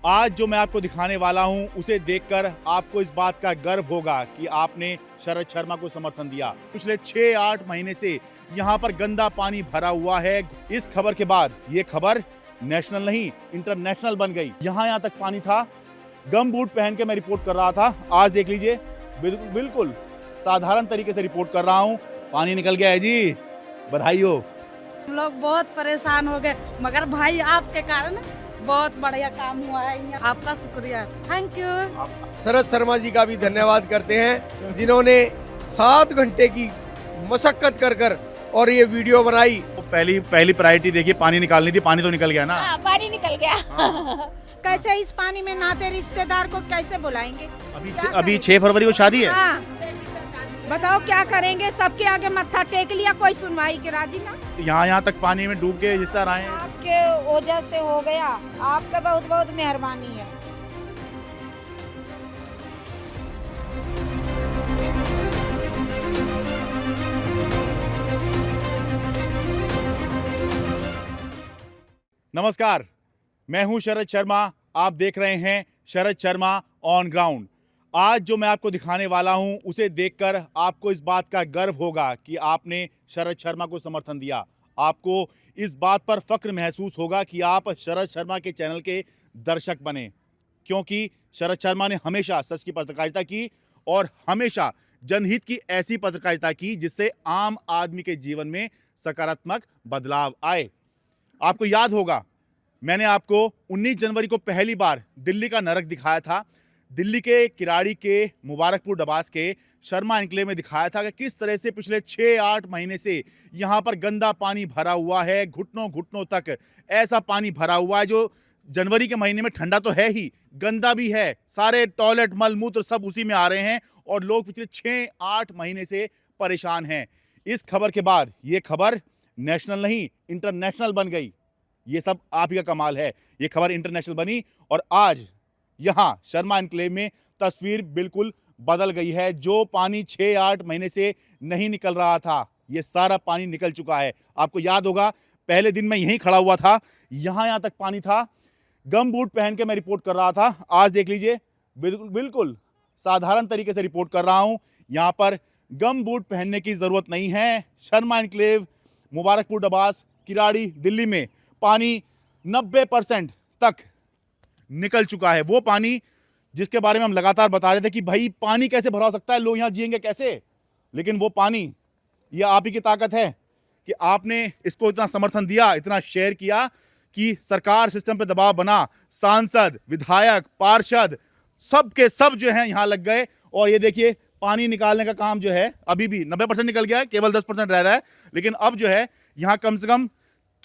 आज जो मैं आपको दिखाने वाला हूं उसे देखकर आपको इस बात का गर्व होगा कि आपने शरद शर्मा को समर्थन दिया। पिछले 6-8 महीने से यहां पर गंदा पानी भरा हुआ है। इस खबर के बाद ये खबर नेशनल नहीं इंटरनेशनल बन गई। यहां तक पानी था। गम बूट पहन के मैं रिपोर्ट कर रहा था। आज देख लीजिए, बिल्कुल साधारण तरीके से रिपोर्ट कर रहा हूं। पानी निकल गया है जी, बधाई हो। हम लोग बहुत परेशान हो गए, मगर भाई आपके कारण बहुत बढ़िया काम हुआ है। आपका शुक्रिया, थैंक यू। शरद शर्मा जी का भी धन्यवाद करते हैं, जिन्होंने 7 घंटे की मशक्कत कर और ये वीडियो बनाई। पहली प्रायोरिटी देखिए, पानी निकालनी थी। पानी तो निकल गया ना। पानी निकल गया। कैसे इस पानी में नहाते रिश्तेदार को कैसे बुलाएंगे? अभी 6 फरवरी को शादी है। हाँ, बताओ क्या करेंगे? सबके आगे मत्था टेक लिया, कोई सुनवाई के राजी ना। यहाँ तक पानी में डूब के रिश्तेदार आए हैं। आपके वजह से हो गया, आपका बहुत बहुत मेहरबानी है। नमस्कार, मैं हूं शरद शर्मा। आप देख रहे हैं शरद शर्मा ऑन ग्राउंड। आज जो मैं आपको दिखाने वाला हूं उसे देखकर आपको इस बात का गर्व होगा कि आपने शरद शर्मा को समर्थन दिया। आपको इस बात पर फक्र महसूस होगा कि आप शरद शर्मा के चैनल के दर्शक बने, क्योंकि शरद शर्मा ने हमेशा सच की पत्रकारिता की और हमेशा जनहित की ऐसी पत्रकारिता की जिससे आम आदमी के जीवन में सकारात्मक बदलाव आए। आपको याद होगा, मैंने आपको 19 जनवरी को पहली बार दिल्ली का नरक दिखाया था। दिल्ली के किराड़ी के मुबारकपुर डबास के शर्मा एन्क्लेव में दिखाया था कि किस तरह से पिछले 6-8 महीने से यहाँ पर गंदा पानी भरा हुआ है। घुटनों घुटनों तक ऐसा पानी भरा हुआ है जो जनवरी के महीने में ठंडा तो है ही, गंदा भी है। सारे टॉयलेट मल मूत्र सब उसी में आ रहे हैं और लोग पिछले 6-8 महीने से परेशान हैं। इस खबर के बाद ये खबर नेशनल नहीं इंटरनेशनल बन गई। ये सब आप ही का कमाल है। ये खबर इंटरनेशनल बनी और आज यहाँ शर्मा एन्क्लेव में तस्वीर बिल्कुल बदल गई है। जो पानी 6-8 महीने से नहीं निकल रहा था, ये सारा पानी निकल चुका है। आपको याद होगा, पहले दिन मैं यहीं खड़ा हुआ था, यहाँ तक पानी था। गम बूट पहन के मैं रिपोर्ट कर रहा था। आज देख लीजिए, बिल्कुल साधारण तरीके से रिपोर्ट कर रहा हूँ। यहाँ पर गम बूट पहनने की ज़रूरत नहीं है। शर्मा एन्क्लेव, मुबारकपुर डबास, किराड़ी, दिल्ली में पानी 90% तक निकल चुका है। वो पानी जिसके बारे में हम लगातार बता रहे थे कि भाई पानी कैसे भरा सकता है, लोग यहाँ जिएंगे कैसे। लेकिन वो पानी, ये आप ही की ताकत है कि आपने इसको इतना समर्थन दिया, इतना शेयर किया कि सरकार सिस्टम पे दबाव बना। सांसद, विधायक, पार्षद सब के सब जो हैं यहाँ लग गए। और ये देखिए, पानी निकालने का काम जो है अभी भी 90% निकल गया है, केवल 10% रह रहा है। लेकिन अब जो है यहाँ कम से कम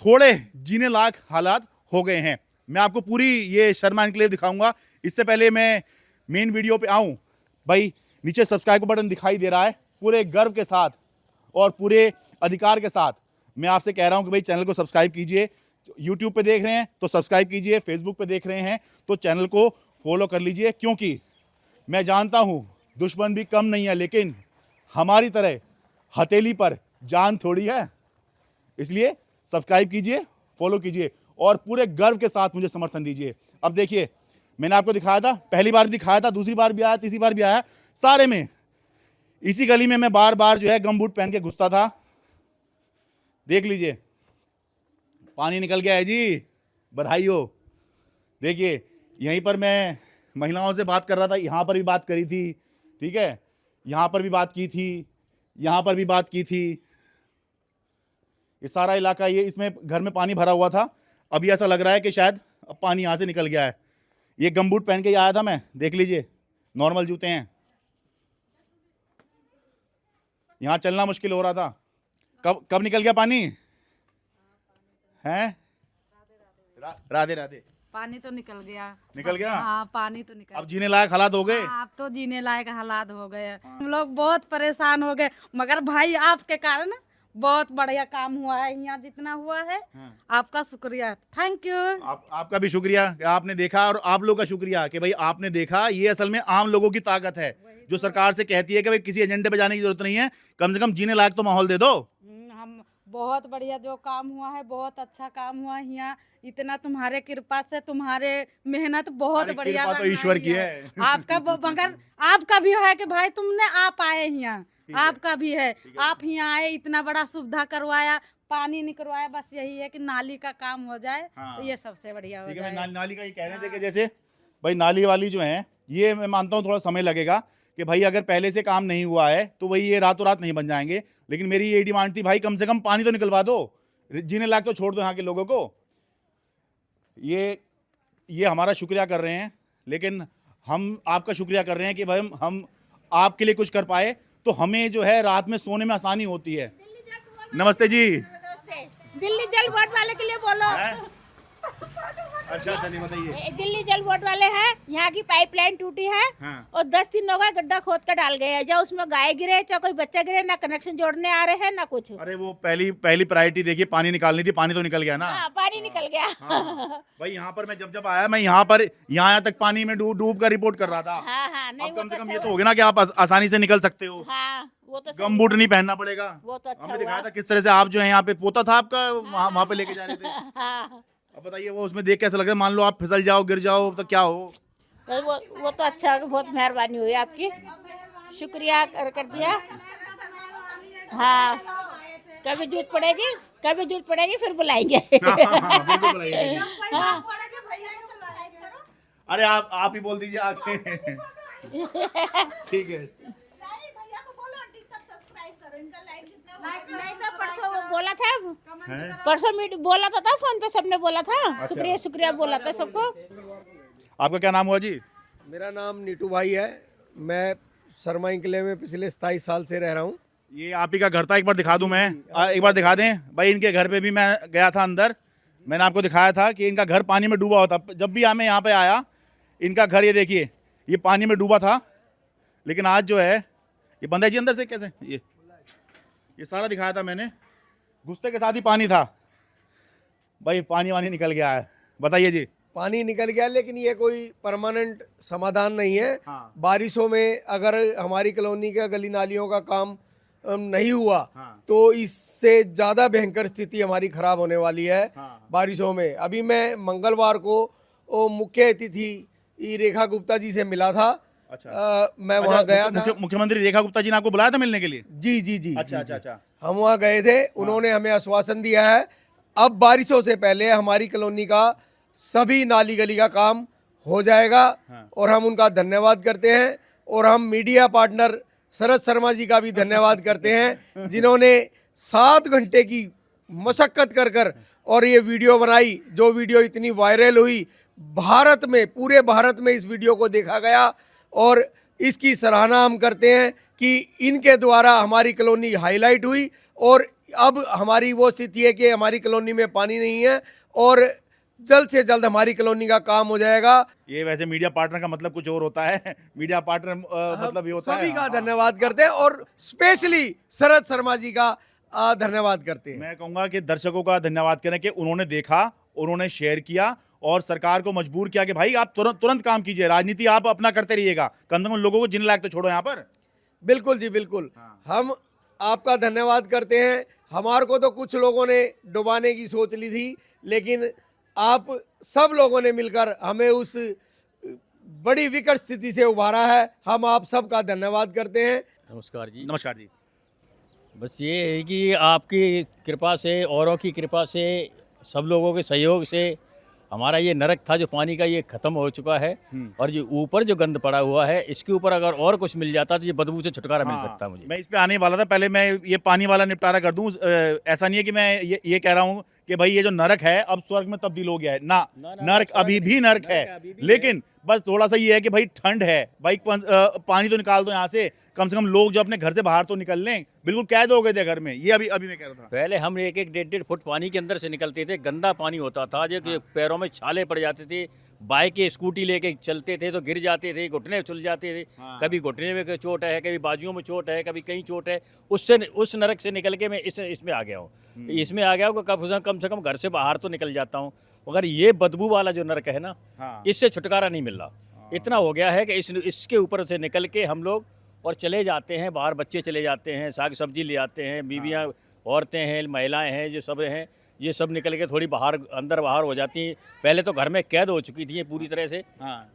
थोड़े जीने लायक हालात हो गए हैं। मैं आपको पूरी ये शर्मा एन्क्लेव दिखाऊंगा। इससे पहले मैं मेन वीडियो पे आऊं, भाई नीचे सब्सक्राइब का बटन दिखाई दे रहा है। पूरे गर्व के साथ और पूरे अधिकार के साथ मैं आपसे कह रहा हूं कि भाई चैनल को सब्सक्राइब कीजिए। यूट्यूब पे देख रहे हैं तो सब्सक्राइब कीजिए, फेसबुक पे देख रहे हैं तो चैनल को फॉलो कर लीजिए। क्योंकि मैं जानता हूँ दुश्मन भी कम नहीं है, लेकिन हमारी तरह हथेली पर जान थोड़ी है। इसलिए सब्सक्राइब कीजिए, फॉलो कीजिए और पूरे गर्व के साथ मुझे समर्थन दीजिए। अब देखिए, मैंने आपको दिखाया था, पहली बार दिखाया था, दूसरी बार भी आया, तीसरी बार भी आया। सारे में इसी गली में मैं बार बार जो है गम बूट पहन के घुसता था। देख लीजिए, पानी निकल गया है जी, बधाई हो। देखिए, यहीं पर मैं महिलाओं से बात कर रहा था, यहाँ पर भी बात करी थी, ठीक है, यहाँ पर भी बात की थी, यहाँ पर भी बात की थी। ये सारा इलाका, ये इसमें घर में पानी भरा हुआ था। अभी ऐसा लग रहा है कि शायद अब पानी यहाँ से निकल गया है। ये गमबूट पहन के ही आया था मैं, देख लीजिए, नॉर्मल जूते हैं। यहाँ चलना मुश्किल हो रहा था। कब निकल गया पानी हैं? राधे राधे। पानी तो निकल गया। निकल गया? हाँ, पानी तो निकल अब जीने लायक हालात हो गए। हाँ, अब तो जीने लायक हालात हो गए। हम लोग बहुत परेशान हो गए, मगर भाई आपके कारण बहुत बढ़िया काम हुआ है। यहाँ जितना हुआ है, आपका शुक्रिया, थैंक यू। आपका भी शुक्रिया कि आपने देखा, और आप लोगों का शुक्रिया कि भाई आपने देखा। ये असल में आम लोगों की ताकत है, जो सरकार से कहती है कि भाई किसी एजेंडे पे जाने की जरूरत नहीं है, कम से कम जीने लायक तो माहौल दे दो। हम बहुत बढ़िया जो काम हुआ है, बहुत अच्छा काम हुआ यहाँ। इतना तुम्हारे कृपा से, तुम्हारे मेहनत बहुत अरे बढ़िया कृपा तो रंगाई ईश्वर की है। आपका मगर आपका भी है कि भाई तुमने आप आए यहाँ, आपका भी है। आप यहाँ आए, इतना बड़ा सुविधा करवाया, पानी नहीं करवाया, बस यही है कि नाली का काम हो जाए तो ये सबसे बढ़िया हो ठीक है, मैं जाए। नाली का ये कह रहे थे कि जैसे भाई नाली वाली जो है, ये मैं मानता हूँ थोड़ा समय लगेगा कि भाई अगर पहले से काम नहीं हुआ है तो वही ये रातों रात नहीं बन जाएंगे। लेकिन मेरी ये डिमांड थी भाई कम से कम पानी तो निकलवा दो, जीने लायक तो छोड़ दो यहाँ के लोगों को। ये हमारा शुक्रिया कर रहे हैं, लेकिन हम आपका शुक्रिया कर रहे हैं कि भाई हम आपके लिए कुछ कर पाए तो हमें जो है रात में सोने में आसानी होती है। नमस्ते जी। दिल्ली जल बोर्ड वाले के लिए बोलो। अच्छा चलिए बताइए। दिल्ली जल बोर्ड वाले हैं, यहाँ की पाइपलाइन टूटी है हाँ। और 10 दिन हो गए, गड्ढा खोद कर डाल गए हैं। जो उसमें गाय गिरे, चाहे कोई बच्चा गिरे, ना कनेक्शन जोड़ने आ रहे हैं ना कुछ। अरे वो पहली प्रायोरिटी देखिए, पानी निकालनी थी, पानी तो निकल गया ना। हाँ, पानी निकल गया। हाँ। भाई यहाँ पर मैं जब आया, मैं यहाँ तक पानी में डूब कर रिपोर्ट कर रहा था। हाँ, नहीं अब वो कम तो से कम अच्छा ये तो हो गया ना कि आप आसानी से निकल सकते हो। हाँ, वो तो गम बूट नहीं पहनना पड़ेगा। वो तो अच्छा हमने दिखाया हुआ। था किस तरह से आप जो है यहाँ पे पोता था आपका, वहाँ पे लेके जा रहे थे। हाँ, अब बताइए वो उसमें देख कैसा लग रहा है, मान लो आप फिसल जाओ, गिर जाओ तो क्या हो। तो वो तो अच्छा, बहुत मेहरबानी हुई आपकी, शुक्रिया कर दिया। हाँ, कभी जरूरत पड़ेगी फिर बुलाएंगे। बिल्कुल बुलाइए। अरे आप ही बोल दीजिए आके। ठीक है। नहीं तो परसों वो बोला था, हैं? परसों बोला था फोन पे, सबने बोला था। शुक्रिया बोला था सबको। आपका क्या नाम हुआ जी? मेरा नाम नीटू भाई है। मैं शर्मा किले में पिछले 27 साल से रह रहा हूँ। ये आप ही का घर था, एक बार दिखा दूं मैं, एक बार दिखा दें भाई। इनके घर पे भी मैं गया था अंदर, मैंने आपको दिखाया था कि इनका घर पानी में डूबा होता। जब भी मैं यहाँ पे आया, इनका घर ये देखिए, ये पानी में डूबा था। लेकिन आज जो है ये बंद है जी अंदर से। कैसे ये सारा दिखाया था मैंने, घुसते के साथ ही पानी था भाई, पानी वानी निकल गया है। बताइए जी। पानी निकल गया, लेकिन ये कोई परमानेंट समाधान नहीं है। हाँ। बारिशों में अगर हमारी कॉलोनी का गली नालियों का काम नहीं हुआ, हाँ। तो इससे ज़्यादा भयंकर स्थिति हमारी खराब होने वाली है। हाँ। बारिशों में अभी मैं मंगलवार को मुख्य अतिथि रेखा गुप्ता जी से मिला था। अच्छा। मैं वहाँ गया था। मुख्यमंत्री रेखा गुप्ता जी ने आपको बुलाया था मिलने के लिए? जी जी जी। अच्छा जी, अच्छा जी। अच्छा। हम वहाँ गए थे, उन्होंने हमें आश्वासन दिया है अब बारिशों से पहले हमारी कॉलोनी का सभी नाली गली का काम हो जाएगा। हाँ। और हम उनका धन्यवाद करते हैं, और हम मीडिया पार्टनर शरद शर्मा जी का भी धन्यवाद करते हैं, जिन्होंने 7 घंटे की मशक्कत कर और ये वीडियो बनाई, जो वीडियो इतनी वायरल हुई। भारत में, पूरे भारत में इस वीडियो को देखा गया, और इसकी सराहना हम करते हैं कि इनके द्वारा हमारी कॉलोनी हाईलाइट हुई। और अब हमारी वो स्थिति है कि हमारी कॉलोनी में पानी नहीं है, और जल्द से जल्द हमारी कॉलोनी का काम हो जाएगा। ये वैसे मीडिया पार्टनर का मतलब कुछ और होता है। मीडिया पार्टनर मतलब ये होता है। सभी का हाँ। धन्यवाद करते हैं, और स्पेशली शरद शर्मा जी का धन्यवाद करते हैं। मैं कहूंगा कि दर्शकों का धन्यवाद करें कि उन्होंने देखा, उन्होंने शेयर किया और सरकार को मजबूर किया कि भाई आप तुरंत काम कीजिए, राजनीति आप अपना करते रहिएगा, कम से कम लोगों को जीने लायक तो छोड़ो यहाँ पर। बिल्कुल जी, बिल्कुल। हाँ। हम आपका धन्यवाद करते हैं। हमारे को तो कुछ लोगों ने डुबाने की सोच ली थी, लेकिन आप सब लोगों ने मिलकर हमें उस बड़ी विकट स्थिति से उभारा है। हम आप सबका धन्यवाद करते हैं। नमस्कार जी। नमस्कार जी। बस ये है कि आपकी कृपा से, औरों की कृपा से, सब लोगों के सहयोग से हमारा ये नरक था जो पानी का, ये ख़त्म हो चुका है। और जो ऊपर जो गंद पड़ा हुआ है, इसके ऊपर अगर और कुछ मिल जाता तो ये बदबू से छुटकारा मिल सकता मुझे। मैं इस पे आने वाला था, पहले मैं ये पानी वाला निपटारा कर दूं। ऐसा नहीं है कि मैं ये कह रहा हूं कि भाई ये जो नरक है अब स्वर्ग में तब्दील हो गया है ना, नरक अभी भी नरक है। लेकिन बस थोड़ा सा ये है कि भाई ठंड है, भाई पानी तो निकाल दो यहाँ से, कम से कम लोग जो अपने घर से बाहर तो निकल लें। बिल्कुल कैद हो गए थे घर में, ये अभी मैं कह रहा था। पहले हम 1-1, 1.5 फुट पानी के अंदर से निकलते थे, गंदा पानी होता था, जो कि पैरों में छाले पड़ जाते थे। बाइक स्कूटी लेके चलते थे तो गिर जाते थे, घुटने चुल जाते थे। कभी घुटने में चोट है, कभी बाजुओं में चोट है, कभी कहीं चोट है। उस नरक से निकल के मैं इसमें आ गया हूँ। इसमें आ गया हूँ, कम से कम घर से बाहर तो निकल जाता हूँ। मगर ये बदबू वाला जो नरक है ना, इससे छुटकारा नहीं मिल रहा। इतना हो गया है कि इसके ऊपर से निकल के हम लोग और चले जाते हैं बाहर, बच्चे चले जाते हैं, साग सब्जी ले आते हैं, बीवियाँ औरतें हैं, महिलाएं हैं, जो सब हैं, ये सब निकल के थोड़ी बाहर अंदर बाहर हो जाती हैं। पहले तो घर में कैद हो चुकी थी ये पूरी तरह से।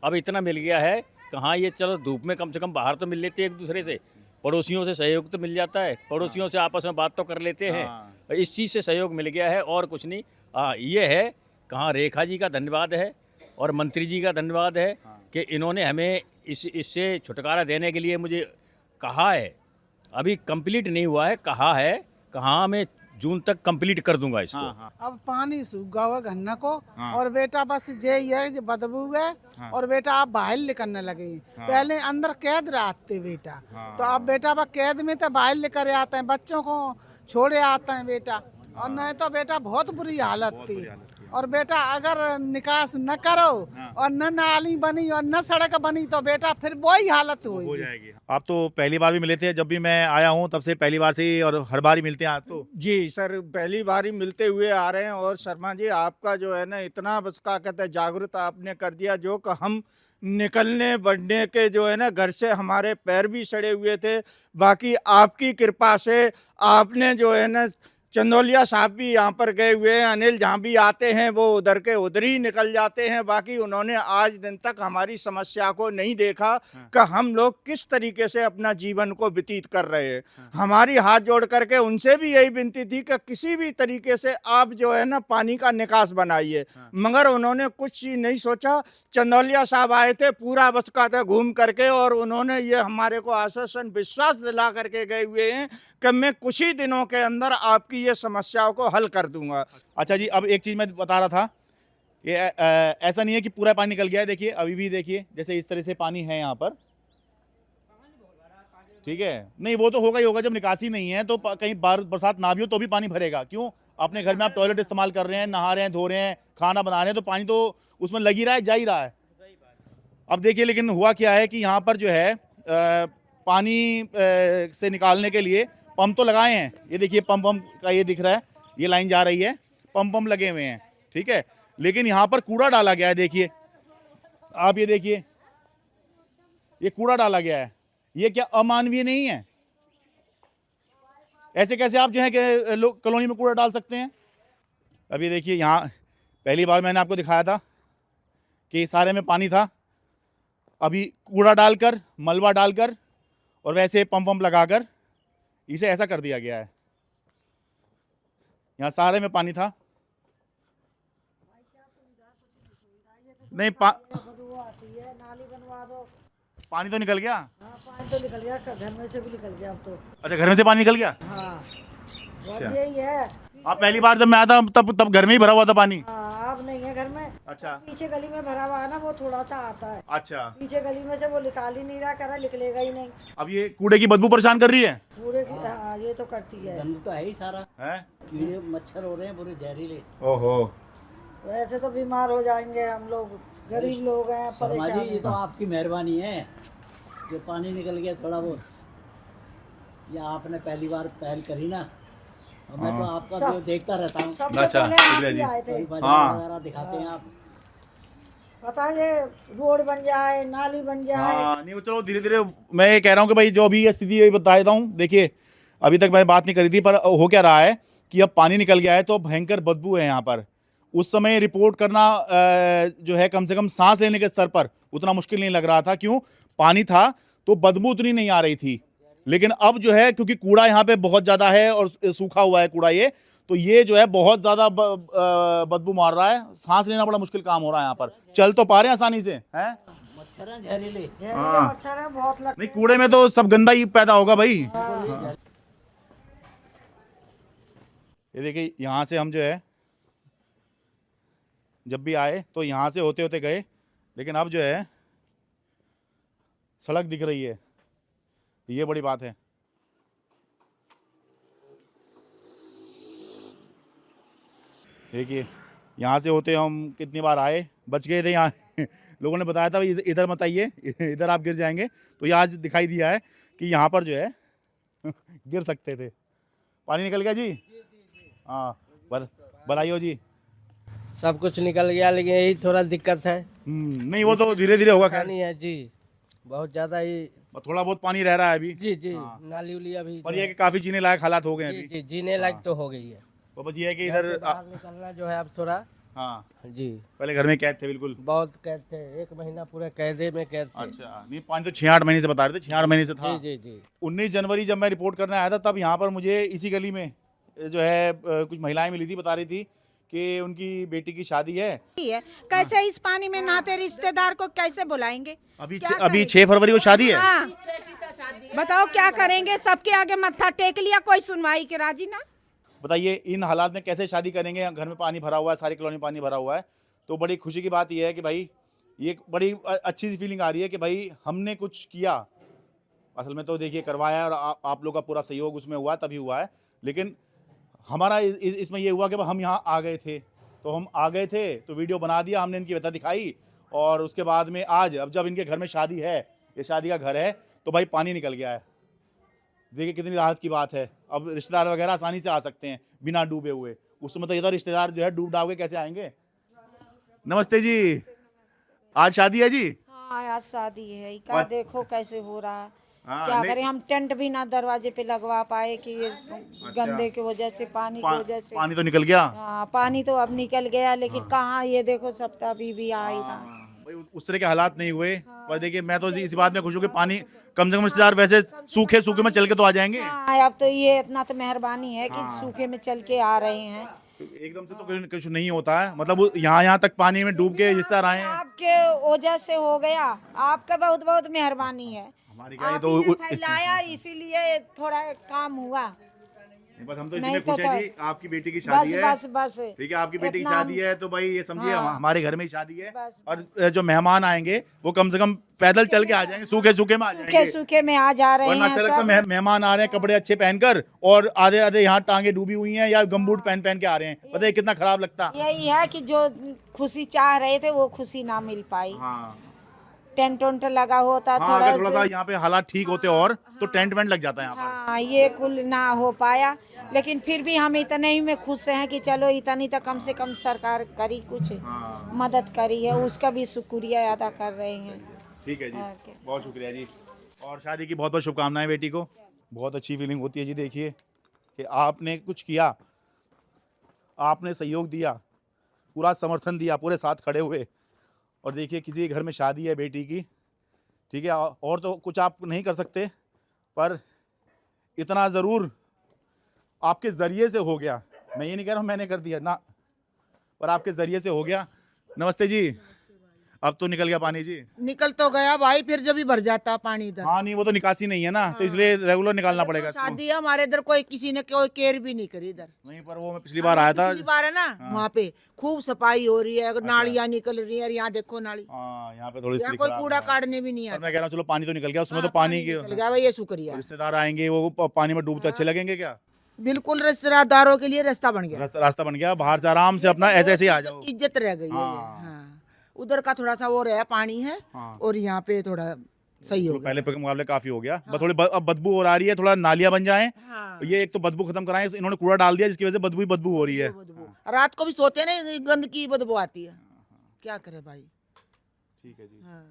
अब इतना मिल गया है, कहाँ ये चलो धूप में कम से कम बाहर तो मिल लेते हैं एक दूसरे से, पड़ोसियों से सहयोग तो मिल जाता है, पड़ोसियों से आपस में बात तो कर लेते हैं। इस चीज़ से सहयोग मिल गया है और कुछ नहीं। ये है, कहाँ रेखा जी का धन्यवाद है और मंत्री जी का धन्यवाद है कि इन्होंने हमें इससे छुटकारा देने के लिए मुझे कहा है। अभी कंप्लीट नहीं हुआ है, कहा है, कहाँ मैं जून तक कंप्लीट कर दूंगा इसको। अब पानी सूख गया हुआ गन्ना को और बेटा बस ये ही है, बदबू है और बेटा आप बाहर निकलने लगे। पहले अंदर कैद रहते बेटा, तो अब बेटा अब कैद में तो बाहर लेकर आते हैं, बच्चों को छोड़े आते हैं बेटा। और नहीं तो बेटा बहुत बुरी हालत थी। और बेटा अगर निकास न करो और न नाली बनी और न सड़क बनी तो बेटा फिर वही हालत हो होगी। जाएगी। आप तो पहली बार भी मिले थे, जब भी मैं आया हूँ तब से पहली बार से ही, और हर बार ही मिलते हैं आप तो। जी सर, पहली बार ही मिलते हुए आ रहे हैं। और शर्मा जी आपका जो है ना इतना बस क्या कहते हैं जागरूक आपने कर दिया, जो कि हम निकलने बढ़ने के जो है ना घर से हमारे पैर भी सड़े हुए थे। बाकी आपकी कृपा से आपने जो है ना, चंदौलिया साहब भी यहाँ पर गए हुए हैं, अनिल जहाँ भी आते हैं वो उधर के उधर ही निकल जाते हैं। बाकी उन्होंने आज दिन तक हमारी समस्या को नहीं देखा कि हम लोग किस तरीके से अपना जीवन को व्यतीत कर रहे हैं। हमारी हाथ जोड़ करके उनसे भी यही विनती थी कि किसी भी तरीके से आप जो है ना पानी का निकास बनाइए, मगर उन्होंने कुछ चीज़ नहीं सोचा। चंदौलिया साहब आए थे, पूरा बस का था घूम करके, और उन्होंने ये हमारे को आश्वासन विश्वास दिला करके गए हुए हैं कि मैं कुछ ही दिनों के अंदर आपकी ये समस्याओं को हल कर दूंगा। अच्छा जी, अब एक चीज़ मैं बता रहा था कि ऐसा नहीं है कि पूरा पानी निकल गया है। देखिए अभी भी देखिए जैसे इस तरह से पानी है यहाँ पर, ठीक है। नहीं वो तो होगा ही होगा, जब निकासी नहीं है तो कहीं बरसात ना भी हो तो भी पानी भरेगा। क्यों? अपने घर में आप टॉयलेट इस्तेमाल कर रहे हैं, नहा रहे हैं, धो रहे हैं, खाना बना रहे हैं, तो पानी तो उसमें लग ही रहा है, जा ही रहा है। अब देखिए लेकिन हुआ क्या है कि यहाँ पर जो है पानी से निकालने के लिए पंप तो लगाए हैं। ये देखिए पंप का ये दिख रहा है, ये लाइन जा रही है, पंप लगे हुए हैं, ठीक है। लेकिन यहाँ पर कूड़ा डाला गया है। देखिए आप, ये देखिए ये कूड़ा डाला गया है। ये क्या अमानवीय नहीं है? ऐसे कैसे आप जो है कि लोग कॉलोनी में कूड़ा डाल सकते हैं? अब ये देखिए यहाँ पहली बार मैंने आपको दिखाया था कि सारे में पानी था, अभी कूड़ा डालकर, मलबा डालकर और वैसे पंप लगाकर इसे ऐसा कर दिया गया है। यहाँ सारे में पानी था, नहीं नाली बनवा दो, पानी तो निकल गया। हाँ पानी तो निकल गया, घर में से भी निकल गया अब तो। अच्छा घर में से पानी निकल गया। हाँ वजह यही है। आप पहली बार जब मैं आया था तब घर में ही भरा हुआ था पानी। हाँ अब नहीं है घर में। अच्छा पीछे गली में भरा हुआ है ना, वो थोड़ा सा आता है। अच्छा, पीछे गली में से वो निकाल ही नहीं रहा, करा निकलेगा ही नहीं। अब ये कूड़े की बदबू परेशान कर रही है पूरे की हाँ ये तो करती है। गंद तो है ही सारा, है? कीड़े मच्छर हो रहे हैं पूरे जहरीले। ओहो, वैसे तो बीमार हो जाएंगे हम लोग, गरीब लोग हैं, शर्मा जी ये परेशान तो आपकी मेहरबानी है जो पानी निकल गया थोड़ा बहुत। ये आपने पहली बार पहल करी ना, और मैं तो आपका सब- जो देखता रहता हूँ, सबसे अच्छा, पहले आप शुक्रिया ही जी। आए थे। कोई बाजार हाँ। वगैरह दिखाते हैं आप। पता है ये रोड बन जाए, नाली बन जाए। हाँ नहीं वो चलो धीरे धीरे। मैं ये कह रहा हूँ कि भाई जो अभी ये स्थिति है बता देता हूँ। देखिए अभी तक मैंने बात नहीं करी थी, पर हो क्या रहा है कि अब पानी निकल गया है तो भयंकर बदबू है यहाँ पर। उस समय रिपोर्ट करना जो है कम से कम सांस लेने के स्तर पर उतना मुश्किल नहीं लग रहा था। क्यों? पानी था तो बदबू उतनी नहीं आ रही थी। लेकिन अब जो है क्योंकि कूड़ा यहाँ पे बहुत ज़्यादा है और सूखा हुआ है कूड़ा, ये तो ये जो है बहुत ज़्यादा बदबू मार रहा है। सांस लेना बड़ा मुश्किल काम हो रहा है यहाँ पर। चल तो पा रहे हैं आसानी से, हैं? मच्छर हैं जहरीले। जहरीले मच्छर है बहुत लगते नहीं कूड़े में तो सब गंदा ही पैदा होगा भाई। ये देखिए यहाँ से हम जो है जब भी आए तो यहाँ से होते होते गए, लेकिन अब जो है सड़क दिख रही है, ये बड़ी बात है। देखिए यहाँ से होते हम कितनी बार आए, बच गए थे यहाँ लोगों ने बताया था भाई इधर मत आइए, इधर आप गिर जाएंगे। तो ये आज दिखाई दिया है कि यहाँ पर जो है गिर सकते थे। पानी निकल गया जी? हाँ बताइए जी। सब कुछ निकल गया, लेकिन यही थोड़ा दिक्कत है। नहीं वो तो धीरे धीरे होगा। खैर नहीं है जी, बहुत ज्यादा ही। थोड़ा बहुत पानी रह रहा है अभी। जी जी, नाली उली अभी पर ये है कि काफी जीने लायक हालात हो गए हैं जी अभी। जी, जीने लायक तो हो गई है। तो बस ये है कि इधर बाहर निकलना जो है अब थोड़ा। हाँ, जी, पहले घर में कैद थे बिल्कुल। बहुत कैद थे, 1 महीना पूरे कैदे में कैद थे। अच्छा, नहीं पानी तो 6-8 महीने से बता रहे थे, 6-8 महीने से था। जी जी जी। 19 जनवरी जब मैं रिपोर्ट करने आया था तब यहाँ पर मुझे इसी गली में जो है कुछ महिलाएं मिली थी, बता रही थी कि उनकी बेटी की शादी है। कैसे इस पानी में नहाते रिश्तेदार को कैसे बुलाएंगे? अभी 6 फरवरी को शादी है। हाँ, बताओ क्या करेंगे? सबके आगे मत्था टेक लिया, कोई सुनवाई के राजी ना। बताइए इन हालात में कैसे शादी करेंगे? घर में पानी भरा हुआ है, सारी कॉलोनी पानी भरा हुआ है। तो बड़ी खुशी की बात यह है कि भाई ये बड़ी अच्छी सी फीलिंग आ रही है कि भाई हमने कुछ किया। असल में तो देखिए करवाया है और आप लोग का पूरा सहयोग उसमें हुआ तभी हुआ है, लेकिन हमारा इसमें ये हुआ कि हम यहाँ आ गए थे, तो हम आ गए थे तो वीडियो बना दिया, हमने इनकी व्यथा दिखाई और उसके बाद में आज अब जब इनके घर में शादी है, ये शादी का घर है, तो भाई पानी निकल गया है। देखिए कितनी राहत की बात है। अब रिश्तेदार वगैरह आसानी से आ सकते हैं बिना डूबे हुए। उस समय तो ये तो रिश्तेदार जो है डूब डाब के कैसे आएंगे। नमस्ते जी, आज शादी है जी? हाँ आज शादी है, क्या देखो कैसे हो रहा है। क्या नहीं- करें, हम टेंट भी ना दरवाजे पे लगवा पाए कि ये गंदे की वजह से, पानी की वजह से। पानी तो निकल गया। हाँ पानी तो अब निकल गया, लेकिन कहाँ ये देखो सब तो अभी भी आ ही रहा। भाई उस तरह के हालात नहीं हुए, पर देखिए मैं तो इस बात में खुश हूँ कि पानी कम से कम रिश्तेदार वैसे सूखे सूखे में चल के तो आ जाएंगे। हाँ अब तो ये इतना तो मेहरबानी है कि सूखे में चल के आ रहे हैं। एकदम से तो कुछ नहीं होता है, मतलब यहाँ तक पानी में डूब के रिश्तेदार आए हैं। आपके वजह से हो गया, आपका बहुत बहुत मेहरबानी है। हमारी क्या, ये आप तो ये फैलाया इसीलिए थोड़ा काम हुआ। बस हम तो नहीं इसमें खुश तो है जी, आपकी बेटी की शादी बस है। बस बस ठीक है, आपकी बेटी की इतना शादी है तो भाई ये समझिए हाँ। हमारे घर में ही शादी है। बस, और जो मेहमान आएंगे वो कम से कम पैदल चल के आ जाएंगे, सूखे सूखे में आ सूखे जाएंगे। सूखे में आ जा रहे वरना हैं अच्छा लगता सब। मेहमान आ रहे हैं कपड़े अच्छे पहनकर और आधे आधे यहाँ टांगे डूबी हुई हैं या गमबूट पहन पहन के आ रहे हैं। बताइए कितना खराब लगता। यही है कि जो खुशी चाह रहे थे वो खुशी ना मिल पाई। हाँ टेंट वेंट लगा होता हाँ, अगर थोड़ा सा यहाँ पे हालात ठीक होते और तो टेंट वेंट लग जाता है यहाँ पर। हाँ ये कुल ना हो पाया, लेकिन फिर भी हम इतने ही में खुश हैं कि चलो इतनी तो कम से कम सरकार करी, कुछ मदद करी है, उसका भी शुक्रिया अदा कर रहे हैं। ठीक है जी, ओके। बहुत शुक्रिया जी। और शादी की बहुत बहुत शुभकामनाएं बेटी को। बहुत अच्छी फीलिंग होती है जी। देखिए कि आपने कुछ किया, आपने सहयोग दिया, पूरा समर्थन दिया, पूरे साथ खड़े हुए। और देखिए किसी के घर में शादी है बेटी की, ठीक है, और तो कुछ आप नहीं कर सकते, पर इतना ज़रूर आपके ज़रिए से हो गया। मैं ये नहीं कह रहा हूँ मैंने कर दिया ना, पर आपके ज़रिए से हो गया। नमस्ते जी, अब तो निकल गया पानी जी? निकल तो गया भाई, फिर जब भी भर जाता पानी इधर। हाँ नहीं, वो तो निकासी नहीं है ना, तो इसलिए रेगुलर निकालना पड़ेगा इसको। शादी है हमारे इधर, कोई किसी ने कोई केयर भी नहीं करी इधर। नहीं, पर वो मैं पिछली बार आया था। पिछली बार है ना, वहाँ पे खूब सफाई हो रही है, नालियाँ निकल रही है। यहाँ देखो नाली, हाँ, यहाँ पे थोड़ी यहाँ सी कोई खराब कूड़ा है। काटने भी नहीं पर आता। मैं कह रहा हूँ चलो पानी तो निकल गया, उसमें तो पानी की निकल गया भाई, ये शुक्रिया। रिश्तेदार आएंगे वो पानी में डूबते अच्छे लगेंगे क्या? बिल्कुल रिश्तेदारों के लिए रास्ता बन गया, रास्ता बन गया, बाहर से आराम से अपना ऐसे ऐसे ही आ जाओ। इज्जत रह गई है ये। हाँ उधर का थोड़ा सा वो रहा पानी है, और यहाँ पे थोड़ा सही हो तो गया। पहले के मुकाबले काफी हो गया। बस थोड़ी अब बदबू और आ रही है, थोड़ा नालियां बन जाएं। हाँ। ये एक तो बदबू खत्म कराएं, इन्होंने कूड़ा डाल दिया जिसकी वजह से बदबू हो रही है। रात को भी सोते नहीं, गंद की बदबू आती है, क्या करे भाई। ठीक है जी। हाँ।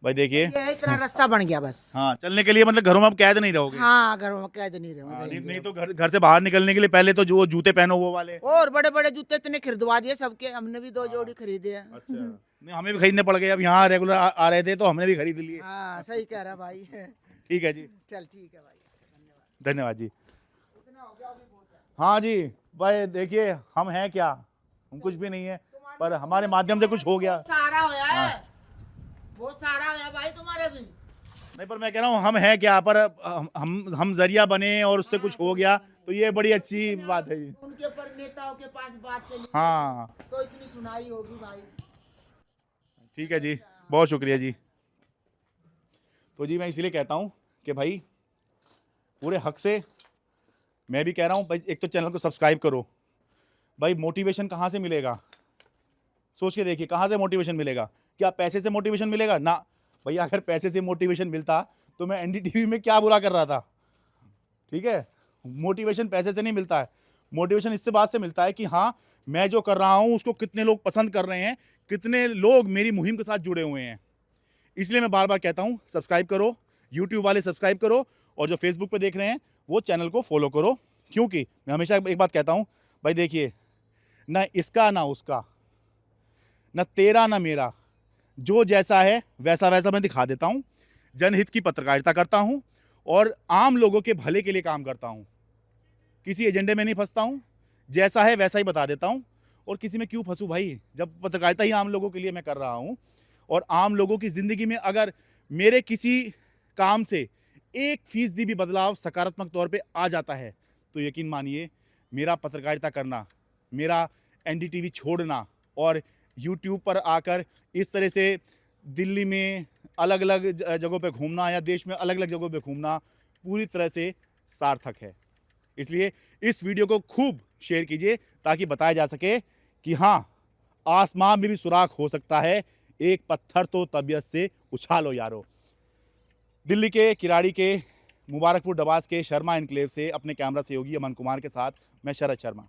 भाई देखिए, ये इतना रास्ता बन गया बस। हाँ, चलने के लिए मतलब घरों में अब कैद नहीं रहोगे। हाँ घरों में कैद नहीं हाँ, रहे। नहीं तो घर से बाहर निकलने के लिए पहले तो जो जूते पहनो वो वाले। और बड़े बड़े जूते इतने खरीदवा दिए सबके, हमने भी 2 जोड़ी खरीदे हैं। अच्छा, नहीं हमें भी खरीदने पड़ गए। अब यहाँ रेगुलर आ रहे थे तो हमने भी खरीद लिए। हाँ सही कह रहा भाई। ठीक है जी, चल ठीक है भाई, धन्यवाद जी। हाँ जी भाई, देखिए हम हैं क्या, हम कुछ भी नहीं है, पर हमारे माध्यम से कुछ हो गया। सारा होया है, बहुत सारा होया भाई तुम्हारे भी। नहीं, पर मैं कह रहा हूँ हम हैं क्या, पर हम जरिया बने और उससे कुछ हो गया, तो ये बड़ी अच्छी बात है जी। उनके ऊपर नेताओं के पास बात चली हाँ तो इतनी सुनाई होगी भाई। ठीक है जी, बहुत शुक्रिया जी। तो जी मैं इसीलिए कहता हूँ कि भाई पूरे हक से मैं भी कह रहा हूँ भाई, एक तो चैनल को सब्सक्राइब करो। भाई मोटिवेशन कहाँ से मिलेगा, सोच के देखिए, कहाँ से मोटिवेशन मिलेगा? क्या पैसे से मोटिवेशन मिलेगा? ना भैया, अगर पैसे से मोटिवेशन मिलता तो मैं एनडीटीवी में क्या बुरा कर रहा था। ठीक है, मोटिवेशन पैसे से नहीं मिलता है। मोटिवेशन इससे बात से मिलता है कि हाँ, मैं जो कर रहा हूँ उसको कितने लोग पसंद कर रहे हैं, कितने लोग मेरी मुहिम के साथ जुड़े हुए हैं। इसलिए मैं बार बार कहता हूँ सब्सक्राइब करो, यूट्यूब वाले सब्सक्राइब करो, और जो फेसबुक पे देख रहे हैं वो चैनल को फॉलो करो। क्योंकि मैं हमेशा एक बात कहता हूँ भाई, देखिए ना इसका ना उसका, ना तेरा ना मेरा, जो जैसा है वैसा वैसा मैं दिखा देता हूँ। जनहित की पत्रकारिता करता हूँ और आम लोगों के भले के लिए काम करता हूँ। किसी एजेंडे में नहीं फंसता हूँ, जैसा है वैसा ही बता देता हूँ। और किसी में क्यों फंसूँ भाई, जब पत्रकारिता ही आम लोगों के लिए मैं कर रहा हूँ। और आम लोगों की ज़िंदगी में अगर मेरे किसी काम से 1% भी बदलाव सकारात्मक तौर पे आ जाता है तो यकीन मानिए मेरा पत्रकारिता करना, मेरा एनडीटीवी छोड़ना और यूट्यूब पर आकर इस तरह से दिल्ली में अलग अलग जगहों पे घूमना या देश में अलग अलग जगहों पे घूमना पूरी तरह से सार्थक है। इसलिए इस वीडियो को खूब शेयर कीजिए ताकि बताया जा सके कि हाँ, आसमान में भी सुराख हो सकता है, एक पत्थर तो तबीयत से उछालो यारो। दिल्ली के किराड़ी के मुबारकपुर डबास के शर्मा एनक्लेव से अपने कैमरा सहयोगी अमन कुमार के साथ मैं शरद शर्मा।